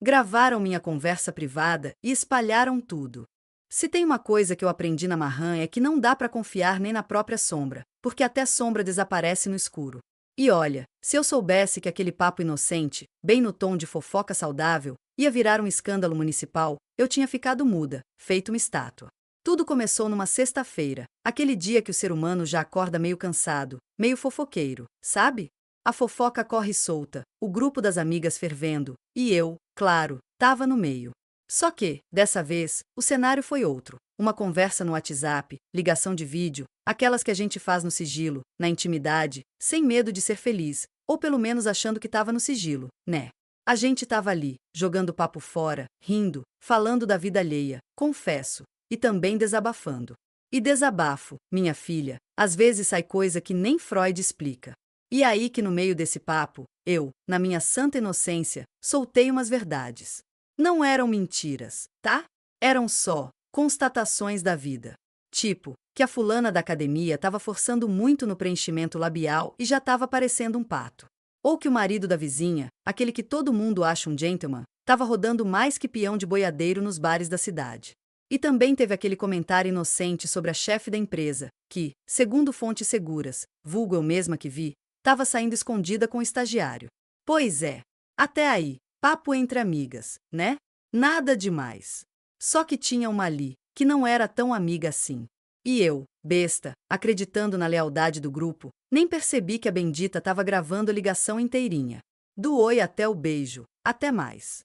gravaram minha conversa privada e espalharam tudo. Se tem uma coisa que eu aprendi na Marran é que não dá pra confiar nem na própria sombra, porque até sombra desaparece no escuro. E olha, se eu soubesse que aquele papo inocente, bem no tom de fofoca saudável, ia virar um escândalo municipal, eu tinha ficado muda, feito uma estátua. Tudo começou numa sexta-feira, aquele dia que o ser humano já acorda meio cansado, meio fofoqueiro, sabe? A fofoca corre solta, o grupo das amigas fervendo, e eu, claro, tava no meio. Só que, dessa vez, o cenário foi outro. Uma conversa no WhatsApp, ligação de vídeo, aquelas que a gente faz no sigilo, na intimidade, sem medo de ser feliz, ou pelo menos achando que tava no sigilo, né? A gente tava ali, jogando papo fora, rindo, falando da vida alheia, confesso, e também desabafando. E desabafo, minha filha, às vezes sai coisa que nem Freud explica. E aí que no meio desse papo, eu, na minha santa inocência, soltei umas verdades. Não eram mentiras, tá? Eram só constatações da vida. Tipo, que a fulana da academia estava forçando muito no preenchimento labial e já estava parecendo um pato. Ou que o marido da vizinha, aquele que todo mundo acha um gentleman, estava rodando mais que peão de boiadeiro nos bares da cidade. E também teve aquele comentário inocente sobre a chefe da empresa, que, segundo fontes seguras, vulgo eu mesma que vi, estava saindo escondida com o estagiário. Pois é, até aí, papo entre amigas, né? Nada demais. Só que tinha uma ali, que não era tão amiga assim. E eu, besta, acreditando na lealdade do grupo, nem percebi que a bendita estava gravando a ligação inteirinha. Do oi até o beijo, até mais.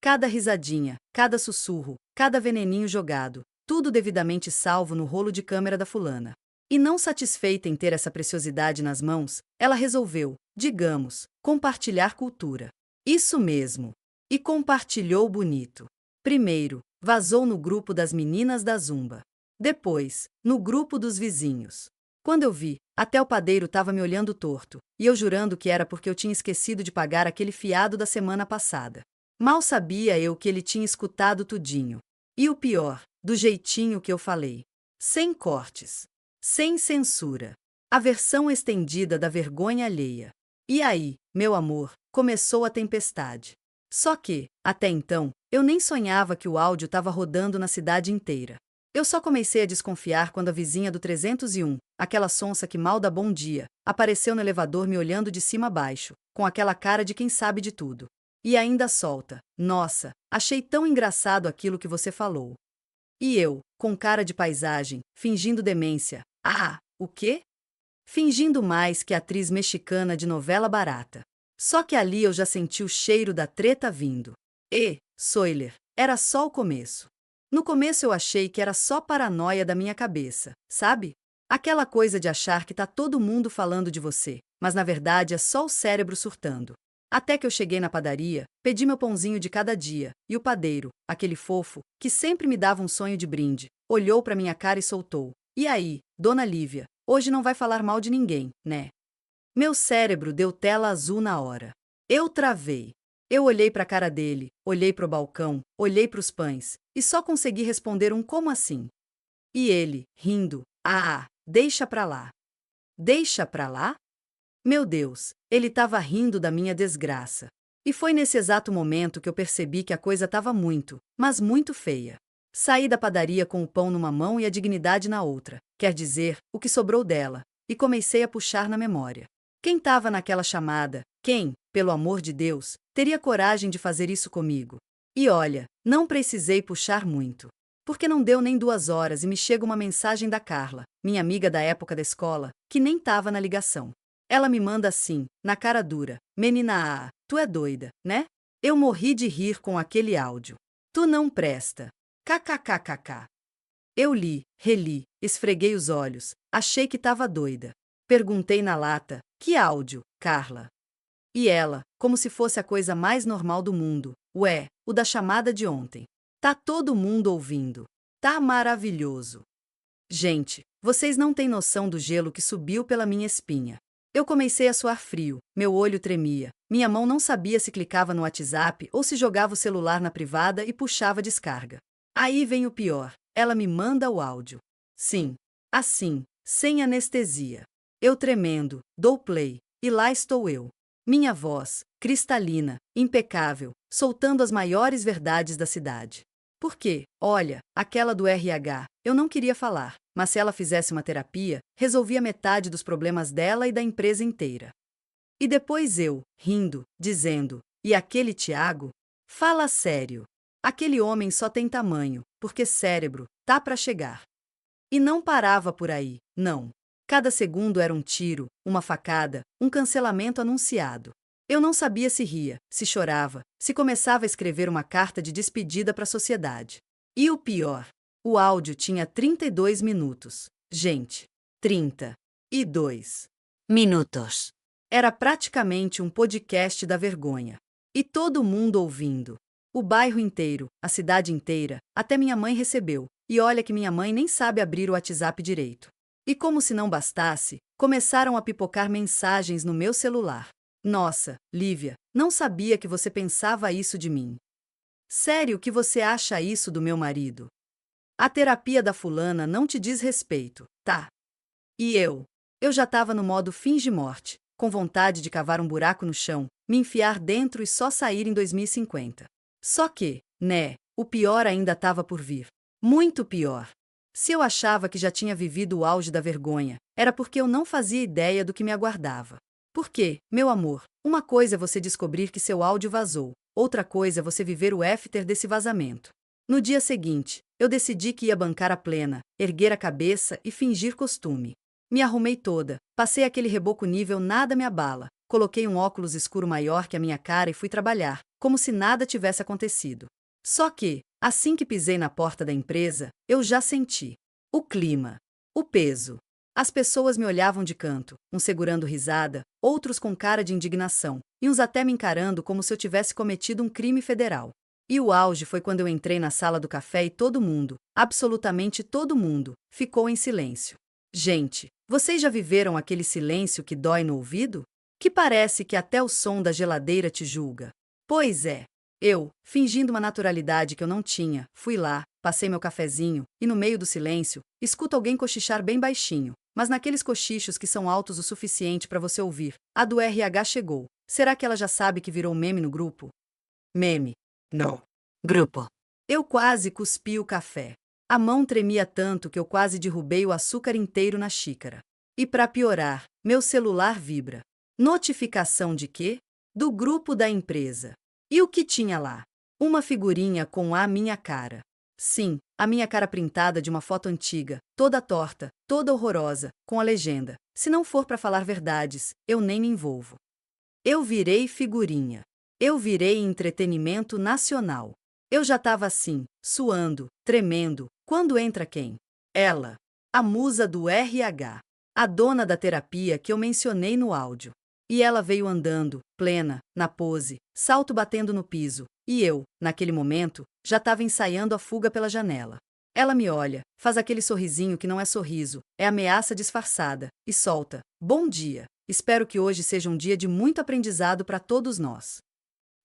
Cada risadinha, cada sussurro, cada veneninho jogado, tudo devidamente salvo no rolo de câmera da fulana. E não satisfeita em ter essa preciosidade nas mãos, ela resolveu, digamos, compartilhar cultura. Isso mesmo. E compartilhou bonito. Primeiro, vazou no grupo das meninas da Zumba. Depois, no grupo dos vizinhos. Quando eu vi, até o padeiro estava me olhando torto, e eu jurando que era porque eu tinha esquecido de pagar aquele fiado da semana passada. Mal sabia eu que ele tinha escutado tudinho. E o pior, do jeitinho que eu falei. Sem cortes. Sem censura. A versão estendida da vergonha alheia. E aí, meu amor, começou a tempestade. Só que, até então, eu nem sonhava que o áudio estava rodando na cidade inteira. Eu só comecei a desconfiar quando a vizinha do 301, aquela sonsa que mal dá bom dia, apareceu no elevador me olhando de cima a baixo, com aquela cara de quem sabe de tudo. E ainda solta: nossa, achei tão engraçado aquilo que você falou. E eu, com cara de paisagem, fingindo demência. Ah, o quê? Fingindo mais que atriz mexicana de novela barata. Só que ali eu já senti o cheiro da treta vindo. E, Soiler, era só o começo. No começo eu achei que era só paranoia da minha cabeça, sabe? Aquela coisa de achar que tá todo mundo falando de você, mas na verdade é só o cérebro surtando. Até que eu cheguei na padaria, pedi meu pãozinho de cada dia, e o padeiro, aquele fofo, que sempre me dava um sonho de brinde, olhou pra minha cara e soltou: "E aí, dona Lívia, hoje não vai falar mal de ninguém, né?" Meu cérebro deu tela azul na hora. Eu travei. Eu olhei pra cara dele, olhei pro balcão, olhei pros pães, e só consegui responder um como assim. E ele, rindo: "Ah, deixa pra lá." Deixa pra lá? Meu Deus, ele estava rindo da minha desgraça. E foi nesse exato momento que eu percebi que a coisa estava muito, mas muito feia. Saí da padaria com o pão numa mão e a dignidade na outra, quer dizer, o que sobrou dela, e comecei a puxar na memória. Quem estava naquela chamada? Quem, pelo amor de Deus, teria coragem de fazer isso comigo? E olha, não precisei puxar muito. Porque não deu nem 2 horas e me chega uma mensagem da Carla, minha amiga da época da escola, que nem estava na ligação. Ela me manda assim, na cara dura: "Menina, tu é doida, né?" Eu morri de rir com aquele áudio. "Tu não presta. KKKKK." Eu li, reli, esfreguei os olhos, achei que tava doida. Perguntei na lata: "Que áudio, Carla?" E ela, como se fosse a coisa mais normal do mundo: "Ué, o da chamada de ontem. Tá todo mundo ouvindo. Tá maravilhoso." Gente, vocês não têm noção do gelo que subiu pela minha espinha. Eu comecei a suar frio, meu olho tremia, minha mão não sabia se clicava no WhatsApp ou se jogava o celular na privada e puxava a descarga. Aí vem o pior, ela me manda o áudio. Sim, assim, sem anestesia. Eu tremendo, dou play, e lá estou eu. Minha voz, cristalina, impecável, soltando as maiores verdades da cidade. Porque, olha, aquela do RH, eu não queria falar, mas se ela fizesse uma terapia, resolvia metade dos problemas dela e da empresa inteira. E depois eu, rindo, dizendo, e aquele Tiago? Fala sério. Aquele homem só tem tamanho, porque cérebro, tá pra chegar. E não parava por aí, não. Cada segundo era um tiro, uma facada, um cancelamento anunciado. Eu não sabia se ria, se chorava, se começava a escrever uma carta de despedida para a sociedade. E o pior, o áudio tinha 32 minutos. Gente, 32 minutos. Era praticamente um podcast da vergonha. E todo mundo ouvindo. O bairro inteiro, a cidade inteira, até minha mãe recebeu. E olha que minha mãe nem sabe abrir o WhatsApp direito. E como se não bastasse, começaram a pipocar mensagens no meu celular. Nossa, Lívia, não sabia que você pensava isso de mim. Sério que você acha isso do meu marido? A terapia da fulana não te diz respeito, tá? E eu? Eu já tava no modo finge-morte, com vontade de cavar um buraco no chão, me enfiar dentro e só sair em 2050. Só que, né, o pior ainda tava por vir. Muito pior. Se eu achava que já tinha vivido o auge da vergonha, era porque eu não fazia ideia do que me aguardava. Porque, meu amor, uma coisa é você descobrir que seu áudio vazou, outra coisa é você viver o after desse vazamento. No dia seguinte, eu decidi que ia bancar a plena, erguer a cabeça e fingir costume. Me arrumei toda, passei aquele reboco nível nada me abala, coloquei um óculos escuro maior que a minha cara e fui trabalhar, como se nada tivesse acontecido. Só que, assim que pisei na porta da empresa, eu já senti o clima, o peso. As pessoas me olhavam de canto, uns segurando risada, outros com cara de indignação, e uns até me encarando como se eu tivesse cometido um crime federal. E o auge foi quando eu entrei na sala do café e todo mundo, absolutamente todo mundo, ficou em silêncio. Gente, vocês já viveram aquele silêncio que dói no ouvido? Que parece que até o som da geladeira te julga. Pois é. Eu, fingindo uma naturalidade que eu não tinha, fui lá, passei meu cafezinho, e no meio do silêncio, escuto alguém cochichar bem baixinho, mas naqueles cochichos que são altos o suficiente para você ouvir. A do RH chegou. Será que ela já sabe que virou meme no grupo? Meme. Não. Grupo. Eu quase cuspi o café. A mão tremia tanto que eu quase derrubei o açúcar inteiro na xícara. E para piorar, meu celular vibra. Notificação de quê? Do grupo da empresa. E o que tinha lá? Uma figurinha com a minha cara. Sim, a minha cara printada de uma foto antiga, toda torta, toda horrorosa, com a legenda: se não for para falar verdades, eu nem me envolvo. Eu virei figurinha. Eu virei entretenimento nacional. Eu já tava assim, suando, tremendo, quando entra quem? Ela. A musa do RH. A dona da terapia que eu mencionei no áudio. E ela veio andando, plena, na pose, salto batendo no piso, e eu, naquele momento, já estava ensaiando a fuga pela janela. Ela me olha, faz aquele sorrisinho que não é sorriso, é ameaça disfarçada, e solta: bom dia, espero que hoje seja um dia de muito aprendizado para todos nós.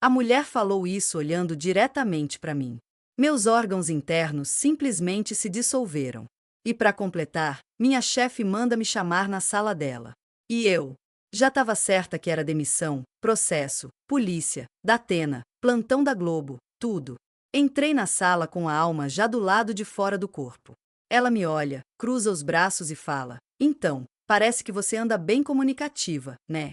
A mulher falou isso olhando diretamente para mim. Meus órgãos internos simplesmente se dissolveram. E para completar, minha chefe manda me chamar na sala dela. E eu? Já estava certa que era demissão, processo, polícia, Datena, plantão da Globo, tudo. Entrei na sala com a alma já do lado de fora do corpo. Ela me olha, cruza os braços e fala: então, parece que você anda bem comunicativa, né?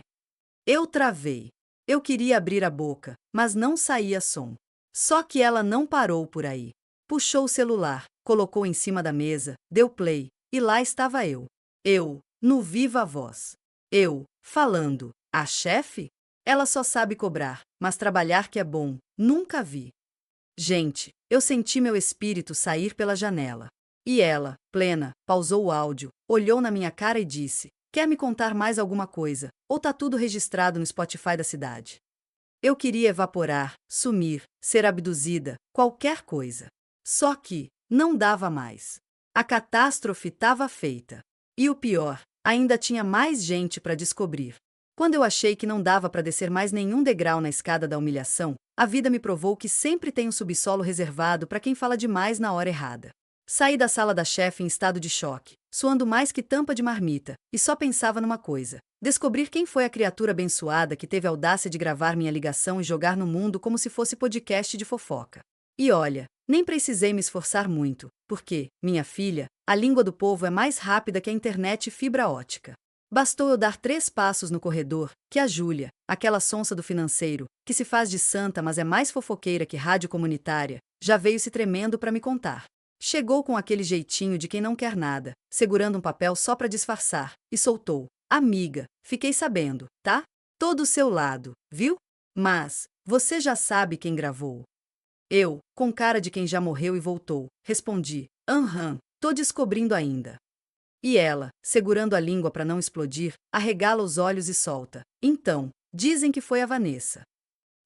Eu travei. Eu queria abrir a boca, mas não saía som. Só que ela não parou por aí. Puxou o celular, colocou em cima da mesa, deu play, e lá estava eu. Eu, no viva voz. Eu, falando: a chefe? Ela só sabe cobrar, mas trabalhar que é bom, nunca vi. Gente, eu senti meu espírito sair pela janela. E ela, plena, pausou o áudio, olhou na minha cara e disse: quer me contar mais alguma coisa, ou tá tudo registrado no Spotify da cidade? Eu queria evaporar, sumir, ser abduzida, qualquer coisa. Só que, não dava mais. A catástrofe estava feita. E o pior, ainda tinha mais gente para descobrir. Quando eu achei que não dava para descer mais nenhum degrau na escada da humilhação, a vida me provou que sempre tem um subsolo reservado para quem fala demais na hora errada. Saí da sala da chefe em estado de choque, suando mais que tampa de marmita, e só pensava numa coisa: descobrir quem foi a criatura abençoada que teve a audácia de gravar minha ligação e jogar no mundo como se fosse podcast de fofoca. E olha, nem precisei me esforçar muito, porque, minha filha, a língua do povo é mais rápida que a internet fibra ótica. Bastou eu dar 3 passos no corredor, que a Júlia, aquela sonsa do financeiro, que se faz de santa mas é mais fofoqueira que rádio comunitária, já veio se tremendo para me contar. Chegou com aquele jeitinho de quem não quer nada, segurando um papel só para disfarçar, e soltou: amiga, fiquei sabendo, tá? Tô do seu lado, viu? Mas, você já sabe quem gravou. Eu, com cara de quem já morreu e voltou, respondi: aham, tô descobrindo ainda. E ela, segurando a língua para não explodir, arregala os olhos e solta: então, dizem que foi a Vanessa.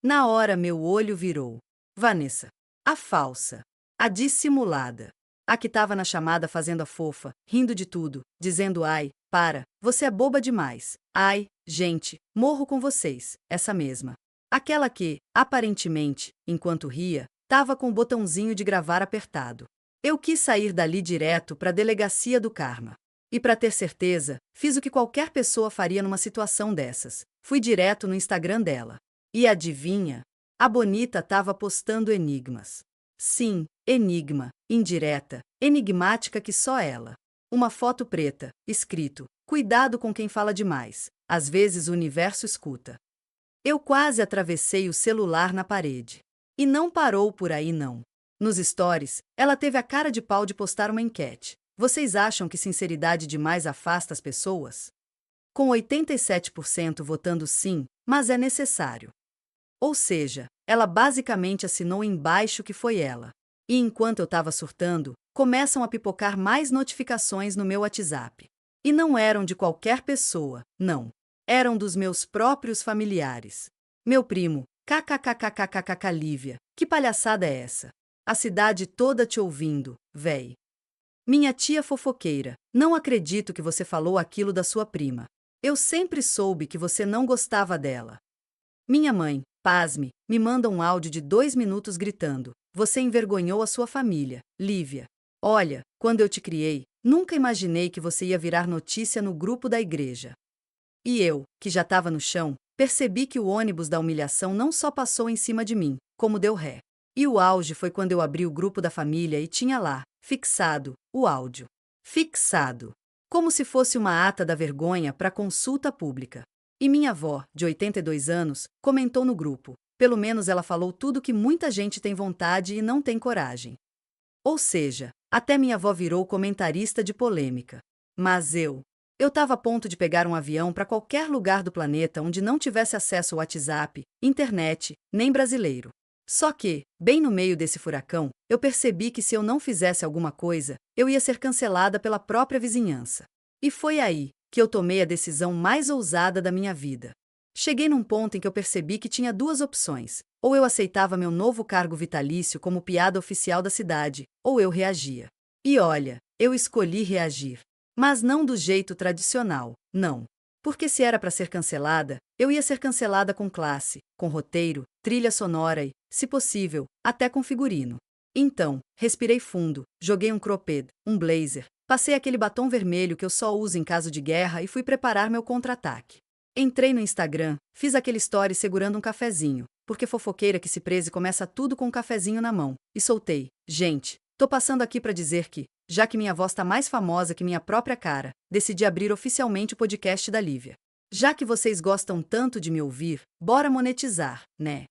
Na hora meu olho virou. Vanessa. A falsa. A dissimulada. A que estava na chamada fazendo a fofa, rindo de tudo, dizendo: ai, para, você é boba demais. Ai, gente, morro com vocês, essa mesma. Aquela que, aparentemente, enquanto ria, tava com o botãozinho de gravar apertado. Eu quis sair dali direto para a delegacia do Karma. E para ter certeza, fiz o que qualquer pessoa faria numa situação dessas. Fui direto no Instagram dela. E adivinha? A bonita tava postando enigmas. Sim, enigma, indireta, enigmática que só ela. Uma foto preta, escrito: cuidado com quem fala demais, às vezes o universo escuta. Eu quase atravessei o celular na parede. E não parou por aí não. Nos stories, ela teve a cara de pau de postar uma enquete: vocês acham que sinceridade demais afasta as pessoas? Com 87% votando sim, mas é necessário. Ou seja, ela basicamente assinou embaixo que foi ela. E enquanto eu estava surtando, começam a pipocar mais notificações no meu WhatsApp. E não eram de qualquer pessoa, não. Eram dos meus próprios familiares. Meu primo, kkkkkkkk Lívia, que palhaçada é essa? A cidade toda te ouvindo, véi. Minha tia fofoqueira, não acredito que você falou aquilo da sua prima. Eu sempre soube que você não gostava dela. Minha mãe, pasme, me manda um áudio de 2 minutos gritando: você envergonhou a sua família, Lívia. Olha, quando eu te criei, nunca imaginei que você ia virar notícia no grupo da igreja. E eu, que já estava no chão, percebi que o ônibus da humilhação não só passou em cima de mim, como deu ré. E o auge foi quando eu abri o grupo da família e tinha lá, fixado, o áudio. Fixado. Como se fosse uma ata da vergonha para consulta pública. E minha avó, de 82 anos, comentou no grupo: pelo menos ela falou tudo que muita gente tem vontade e não tem coragem. Ou seja, até minha avó virou comentarista de polêmica. Mas eu estava a ponto de pegar um avião para qualquer lugar do planeta onde não tivesse acesso ao WhatsApp, internet, nem brasileiro. Só que, bem no meio desse furacão, eu percebi que se eu não fizesse alguma coisa, eu ia ser cancelada pela própria vizinhança. E foi aí que eu tomei a decisão mais ousada da minha vida. Cheguei num ponto em que eu percebi que tinha 2 opções: ou eu aceitava meu novo cargo vitalício como piada oficial da cidade, ou eu reagia. E olha, eu escolhi reagir. Mas não do jeito tradicional, não. Porque se era para ser cancelada, eu ia ser cancelada com classe, com roteiro, trilha sonora e, se possível, até com figurino. Então, respirei fundo, joguei um cropped, um blazer, passei aquele batom vermelho que eu só uso em caso de guerra e fui preparar meu contra-ataque. Entrei no Instagram, fiz aquele story segurando um cafezinho, porque fofoqueira que se preze começa tudo com um cafezinho na mão, e soltei: gente, tô passando aqui para dizer que, já que minha voz tá mais famosa que minha própria cara, decidi abrir oficialmente o podcast da Lívia. Já que vocês gostam tanto de me ouvir, bora monetizar, né?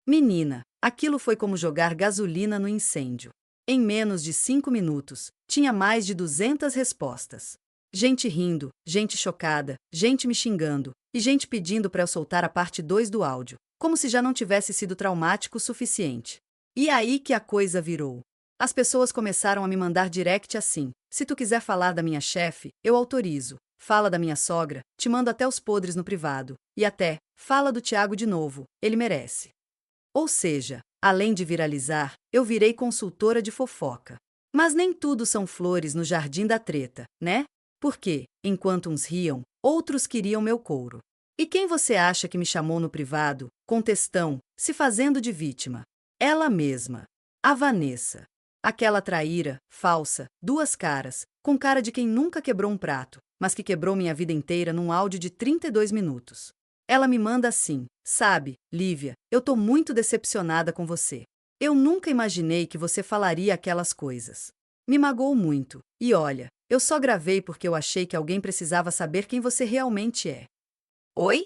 Menina, aquilo foi como jogar gasolina no incêndio. Em menos de 5 minutos, tinha mais de 200 respostas. Gente rindo, gente chocada, gente me xingando, e gente pedindo para eu soltar a parte 2 do áudio, como se já não tivesse sido traumático o suficiente. E aí que a coisa virou. As pessoas começaram a me mandar direct assim: se tu quiser falar da minha chefe, eu autorizo. Fala da minha sogra, te mando até os podres no privado. E até, fala do Thiago de novo, ele merece. Ou seja, além de viralizar, eu virei consultora de fofoca. Mas nem tudo são flores no jardim da treta, né? Porque, enquanto uns riam, outros queriam meu couro. E quem você acha que me chamou no privado, com textão, se fazendo de vítima? Ela mesma. A Vanessa. Aquela traíra, falsa, duas caras, com cara de quem nunca quebrou um prato, mas que quebrou minha vida inteira num áudio de 32 minutos. Ela me manda assim: sabe, Lívia, eu tô muito decepcionada com você. Eu nunca imaginei que você falaria aquelas coisas. Me magoou muito, e olha, eu só gravei porque eu achei que alguém precisava saber quem você realmente é. Oi?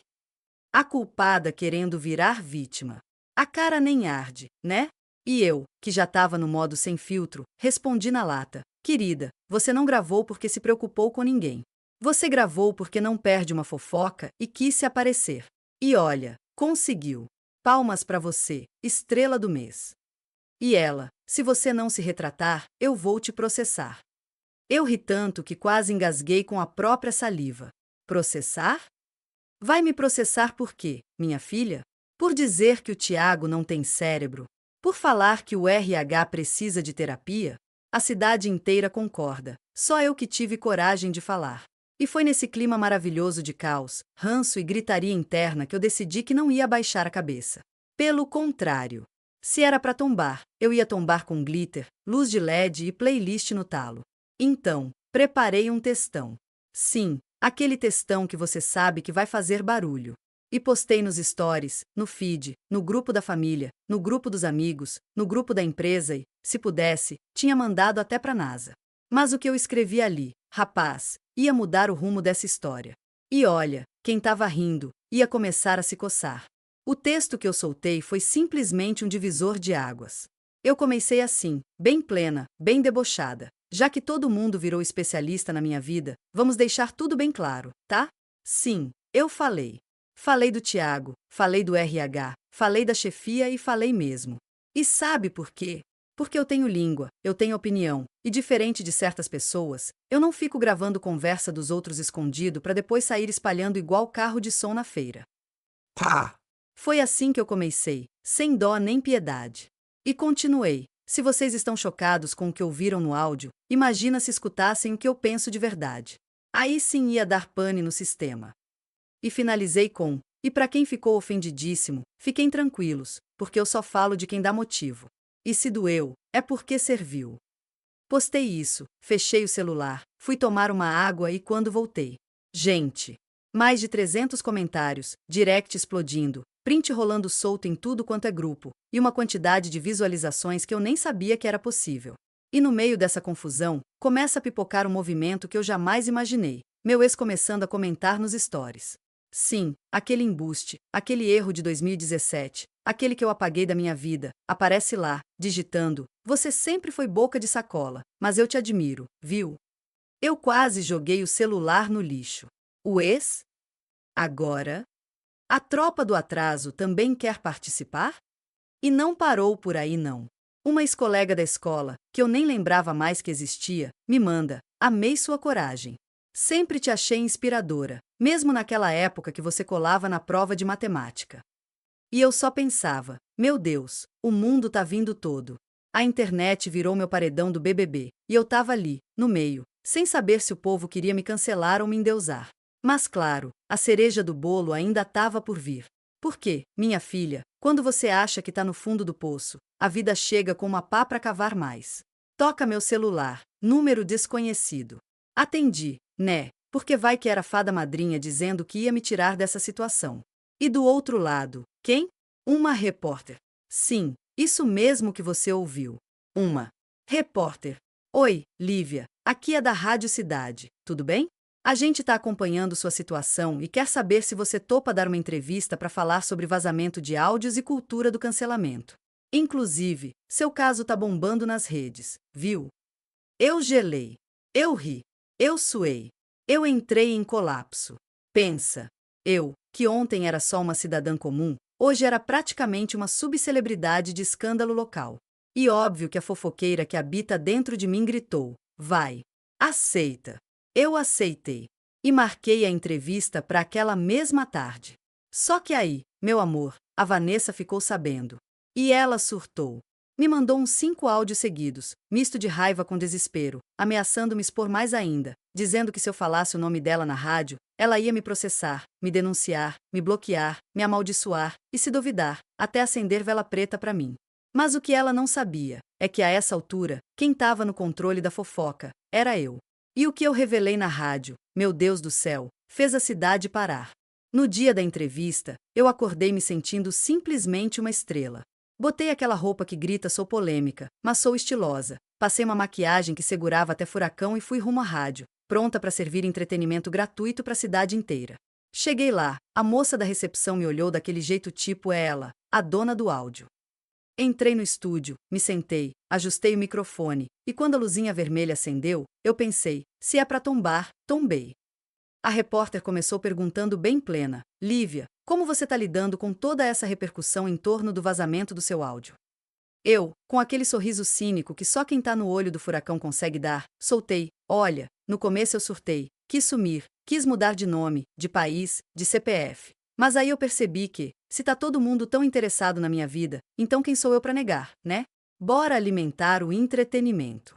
A culpada querendo virar vítima. A cara nem arde, né? E eu, que já tava no modo sem filtro, respondi na lata: querida, você não gravou porque se preocupou com ninguém. Você gravou porque não perde uma fofoca e quis se aparecer. E olha, conseguiu. Palmas pra você, estrela do mês. E ela: se você não se retratar, eu vou te processar. Eu ri tanto que quase engasguei com a própria saliva. Processar? Vai me processar por quê, minha filha? Por dizer que o Tiago não tem cérebro? Por falar que o RH precisa de terapia? A cidade inteira concorda, só eu que tive coragem de falar. E foi nesse clima maravilhoso de caos, ranço e gritaria interna que eu decidi que não ia abaixar a cabeça. Pelo contrário. Se era pra tombar, eu ia tombar com glitter, luz de LED e playlist no talo. Então, preparei um textão. Sim, aquele textão que você sabe que vai fazer barulho. E postei nos stories, no feed, no grupo da família, no grupo dos amigos, no grupo da empresa e, se pudesse, tinha mandado até pra NASA. Mas o que eu escrevi ali, rapaz, ia mudar o rumo dessa história. E olha, quem tava rindo, ia começar a se coçar. O texto que eu soltei foi simplesmente um divisor de águas. Eu comecei assim, bem plena, bem debochada. Já que todo mundo virou especialista na minha vida, vamos deixar tudo bem claro, tá? Sim, eu falei. Falei do Tiago, falei do RH, falei da chefia e falei mesmo. E sabe por quê? Porque eu tenho língua, eu tenho opinião, e diferente de certas pessoas, eu não fico gravando conversa dos outros escondido para depois sair espalhando igual carro de som na feira. Pá! Foi assim que eu comecei, sem dó nem piedade. E continuei. Se vocês estão chocados com o que ouviram no áudio, imagina se escutassem o que eu penso de verdade. Aí sim ia dar pane no sistema. E finalizei com: e para quem ficou ofendidíssimo, fiquem tranquilos, porque eu só falo de quem dá motivo. E se doeu, é porque serviu. Postei isso, fechei o celular, fui tomar uma água e quando voltei. Gente! Mais de 300 comentários, direct explodindo, print rolando solto em tudo quanto é grupo, e uma quantidade de visualizações que eu nem sabia que era possível. E no meio dessa confusão, começa a pipocar um movimento que eu jamais imaginei, meu ex começando a comentar nos stories. Sim, aquele embuste, aquele erro de 2017, aquele que eu apaguei da minha vida, aparece lá, digitando: você sempre foi boca de sacola, mas eu te admiro, viu? Eu quase joguei o celular no lixo. O ex? Agora? A tropa do atraso também quer participar? E não parou por aí não. Uma ex-colega da escola, que eu nem lembrava mais que existia, me manda: amei sua coragem. Sempre te achei inspiradora, mesmo naquela época que você colava na prova de matemática. E eu só pensava: meu Deus, o mundo tá vindo todo. A internet virou meu paredão do BBB, e eu tava ali, no meio, sem saber se o povo queria me cancelar ou me endeusar. Mas claro, a cereja do bolo ainda tava por vir. Porque, minha filha, quando você acha que tá no fundo do poço, a vida chega com uma pá pra cavar mais. Toca meu celular, número desconhecido. Atendi, né? Porque vai que era a fada madrinha dizendo que ia me tirar dessa situação. E do outro lado, quem? Uma repórter. Sim, isso mesmo que você ouviu. Uma repórter. Oi, Lívia, aqui é da Rádio Cidade, tudo bem? A gente está acompanhando sua situação e quer saber se você topa dar uma entrevista para falar sobre vazamento de áudios e cultura do cancelamento. Inclusive, seu caso tá bombando nas redes, viu? Eu gelei. Eu ri. Eu suei. Eu entrei em colapso. Pensa. Eu, que ontem era só uma cidadã comum, hoje era praticamente uma subcelebridade de escândalo local. E óbvio que a fofoqueira que habita dentro de mim gritou: vai. Aceita. Eu aceitei. E marquei a entrevista para aquela mesma tarde. Só que aí, meu amor, a Vanessa ficou sabendo. E ela surtou. Me mandou uns 5 áudios seguidos, misto de raiva com desespero, ameaçando me expor mais ainda, dizendo que se eu falasse o nome dela na rádio, ela ia me processar, me denunciar, me bloquear, me amaldiçoar e, se duvidar, até acender vela preta para mim. Mas o que ela não sabia é que a essa altura, quem estava no controle da fofoca era eu. E o que eu revelei na rádio, meu Deus do céu, fez a cidade parar. No dia da entrevista, eu acordei me sentindo simplesmente uma estrela. Botei aquela roupa que grita sou polêmica, mas sou estilosa. Passei uma maquiagem que segurava até furacão e fui rumo à rádio, pronta para servir entretenimento gratuito para a cidade inteira. Cheguei lá, a moça da recepção me olhou daquele jeito tipo é ela, a dona do áudio. Entrei no estúdio, me sentei, ajustei o microfone, e quando a luzinha vermelha acendeu, eu pensei, se é pra tombar, tombei. A repórter começou perguntando bem plena, Lívia, como você tá lidando com toda essa repercussão em torno do vazamento do seu áudio? Eu, com aquele sorriso cínico que só quem tá no olho do furacão consegue dar, soltei, olha, no começo eu surtei, quis sumir, quis mudar de nome, de país, de CPF. Mas aí eu percebi que, se tá todo mundo tão interessado na minha vida, então quem sou eu pra negar, né? Bora alimentar o entretenimento.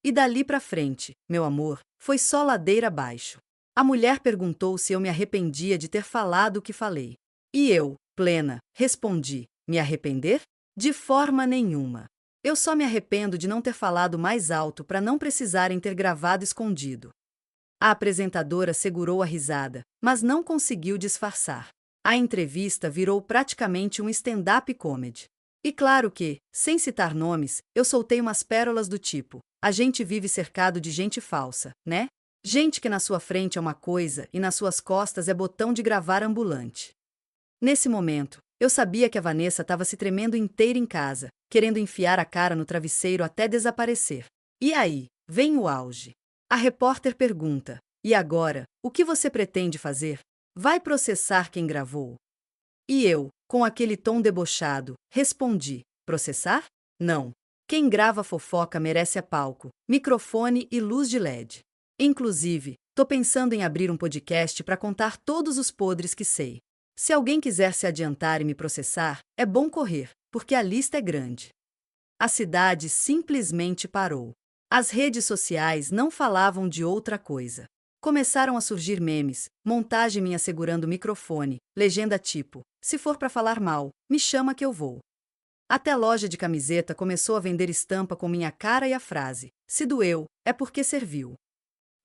E dali pra frente, meu amor, foi só ladeira abaixo. A mulher perguntou se eu me arrependia de ter falado o que falei. E eu, plena, respondi, me arrepender? De forma nenhuma. Eu só me arrependo de não ter falado mais alto para não precisarem ter gravado escondido. A apresentadora segurou a risada, mas não conseguiu disfarçar. A entrevista virou praticamente um stand-up comedy. E claro que, sem citar nomes, eu soltei umas pérolas do tipo: a gente vive cercado de gente falsa, né? Gente que na sua frente é uma coisa e nas suas costas é botão de gravar ambulante. Nesse momento, eu sabia que a Vanessa estava se tremendo inteira em casa, querendo enfiar a cara no travesseiro até desaparecer. E aí, vem o auge. A repórter pergunta, e agora, o que você pretende fazer? Vai processar quem gravou? E eu, com aquele tom debochado, respondi, processar? Não. Quem grava fofoca merece a palco, microfone e luz de LED. Inclusive, tô pensando em abrir um podcast para contar todos os podres que sei. Se alguém quiser se adiantar e me processar, é bom correr, porque a lista é grande. A cidade simplesmente parou. As redes sociais não falavam de outra coisa. Começaram a surgir memes, montagem minha segurando o microfone, legenda tipo, se for para falar mal, me chama que eu vou. Até loja de camiseta começou a vender estampa com minha cara e a frase, se doeu, é porque serviu.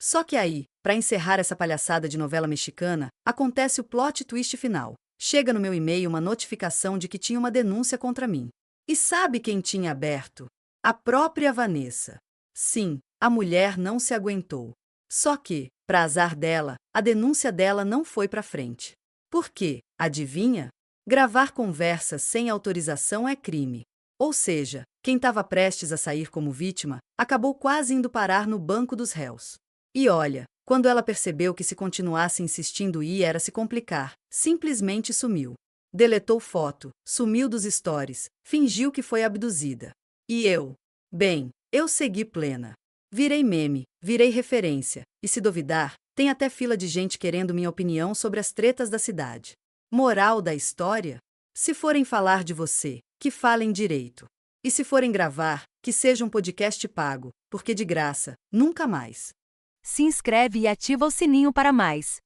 Só que aí, para encerrar essa palhaçada de novela mexicana, acontece o plot twist final. Chega no meu e-mail uma notificação de que tinha uma denúncia contra mim. E sabe quem tinha aberto? A própria Vanessa. Sim, a mulher não se aguentou. Só que, para azar dela, a denúncia dela não foi para frente. Por quê? Adivinha? Gravar conversas sem autorização é crime. Ou seja, quem estava prestes a sair como vítima, acabou quase indo parar no banco dos réus. E olha, quando ela percebeu que se continuasse insistindo ia se complicar, simplesmente sumiu. Deletou foto, sumiu dos stories, fingiu que foi abduzida. E eu? Bem, eu segui plena. Virei meme, virei referência, e se duvidar, tem até fila de gente querendo minha opinião sobre as tretas da cidade. Moral da história? Se forem falar de você, que falem direito. E se forem gravar, que seja um podcast pago, porque de graça, nunca mais. Se inscreve e ativa o sininho para mais.